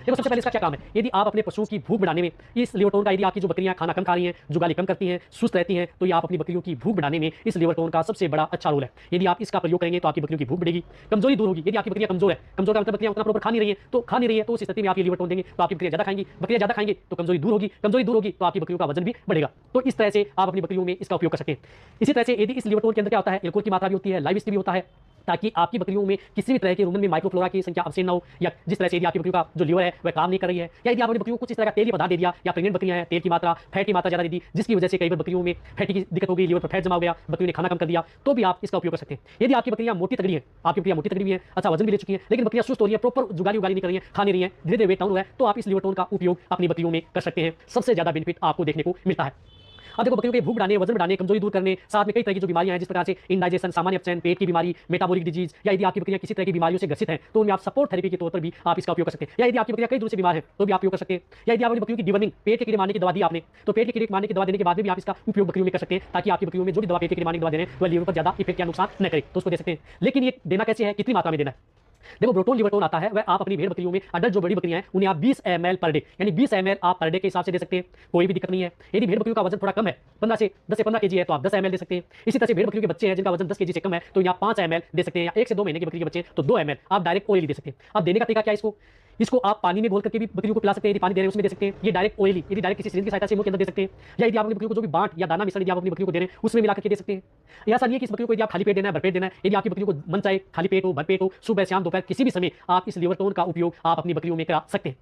देखो सबसे पहले इसका क्या काम है, यदि आप अपने पशुओं की भूख बढ़ाने में इस लिवरटोन का, यदि आपकी जो बकरियां खाना कम खा रही हैं, जुगाली कम करती हैं, सुस्त रहती हैं, तो ये आप अपनी बकरियों की भूख बढ़ाने में इस लिवरटोन का सबसे बड़ा अच्छा रोल है। यदि आप इसका प्रयोग करेंगे तो आपकी बकरियों की भूख बढ़ेगी, कमजोरी दूर होगी। यदि आपकी बकरियां कमजोर है, कमजोर का मतलब बकरियां उतना प्रॉपर खा नहीं रही है, तो उस स्थिति में आप ये लिवरटोन देंगे तो आपकी बकरियां ज्यादा खाएंगी, बकरियां ज्यादा खाएंगे तो कमजोरी दूर होगी, कमजोरी दूर होगी तो आपकी बकरियों का वजन भी बढ़ेगा। तो इस तरह से आप अपनी बकरियों में इसका उपयोग कर सकते हैं। इसी तरह से यदि इस लिवरटोन के अंदर क्या होता है, एल्कोहल की मात्रा भी होती है, लाइव भी होता है, ताकि आपकी बकरियों में किसी भी तरह के रुमन में माइक्रोफ्लोरा की संख्या अवशेष ना हो, या जिस तरह से यदि आपकी बकरियों का जो लीवर है वह काम नहीं कर रही है, या यदि आपने बकरियों को कुछ इस तरह का तेली पदार्थ दे दिया, या प्रेग्नेंट बकरियां हैं, तेल की मात्रा, फैट की मात्रा ज्यादा दे दी, जिसकी वजह से कई बार बकरियों में फैटी की दिक्कत हो गई, लीवर पर फैट जमा हो गया, बकरियों ने खाना कम कर दिया, तो भी आप इसका उपयोग कर सकते हैं। यदि आपकी बकरियां मोटी तगड़ी है, आपकी बकरियां मोटी तगड़ी भी है, अच्छा वजन भी ले चुकी है, लेकिन बकरियां सुस्त हो रही है, प्रॉपर जुगाली उगाली नहीं कर रही है, खा नहीं रही है, धीरे धीरे वेट डाउन हो रहा है, तो आप इस लिवरटोन का उपयोग अपनी बकरियों में कर सकते हैं। सबसे ज्यादा बेनिफिट आपको देखने को मिलता है। अब देखो बकरियों के भूख बढ़ाने, वजन बढ़ाने, कमजोरी दूर करने, साथ में कई तरह की जो बीमारियां हैं, जिस प्रकार से इंडाइजेशन, सामान्य अपचयन, पेट की बीमारी, मेटाबॉलिक डिजीज, या यदि आपकी बकरियां किसी तरह की बीमारियों से ग्रसित हैं तो उनमें आप सपोर्ट थेरेपी के तौर पर भी आप इसका उपयोग कर सकते हैं। या यदि आपकी बकरियां कई दूर से बीमार है तो भी आप उपयोग कर सकते हैं। या यदि आपकी बकरियों की डिवर्निंग, पेट के कीड़े मारने की दवा दी आपने, तो पेट के कीड़े मारने की दवा देने के बाद में भी आप इसका उपयोग बकरियों में कर सकते हैं, ताकि आपकी बकरियों में जो भी दवा पेट के कीड़े मारने की दवा दे रहे हैं वह लीवर पर ज्यादा इफेक्ट या नुकसान न करे, तो उसको दे सकते हैं। लेकिन ये देना कैसे है, कितनी मात्रा में देना है। देखो प्रोटोन लिवरटोन आता है वह आप अपनी भेड़ बकरियों में, अडल्ट जो बड़ी बकरियां हैं उन्हें आप 20 ml पर डे, यानी 20 ml आप पर डे के हिसाब से दे सकते हैं, कोई भी दिक्कत नहीं है। यदि भेड़ बकरियों का वजन थोड़ा कम है, 10 से 15 केजी है, तो आप 10 ml दे सकते हैं। इसी तरह से भेड़ बकरियों के बच्चे हैं जिनका वजन 10 केजी से कम है, तो यहाँ 5 ml दे सकते हैं। या 1 से 2 महीने के बकरी के बच्चे तो 2 ml आप डायरेक्ट ऑयली दे सकते हैं। अब देने का तरीका क्या है, इसको आप पानी में घोल करके भी बकरियों को पिला सकते हैं, यदि पानी दे रहे हैं उसमें दे सकते हैं। ये डायरेक्ट ऑयली, यदि डायरेक्ट किसी सिरिंज की सहायता से मुंह के अंदर दे सकते हैं। या यदि आप अपनी बकरियों को जो भी बांट या दाना मिश्रण यदि आप अपनी बकरियों को दे रहे हैं उसमें मिला करके दे सकते हैं। या ऐसा नहीं है कि इस बकरियों को यदि आप खाली पेट देना है, भरपेट देना है, यदि आपकी बकरियों को मन चाहे खाली पेट हो, भरपेट हो, सुबह शाम दोपहर किसी भी समय आप इस लिवरटोन का उपयोग आप अपनी बकरियों में करा सकते हैं।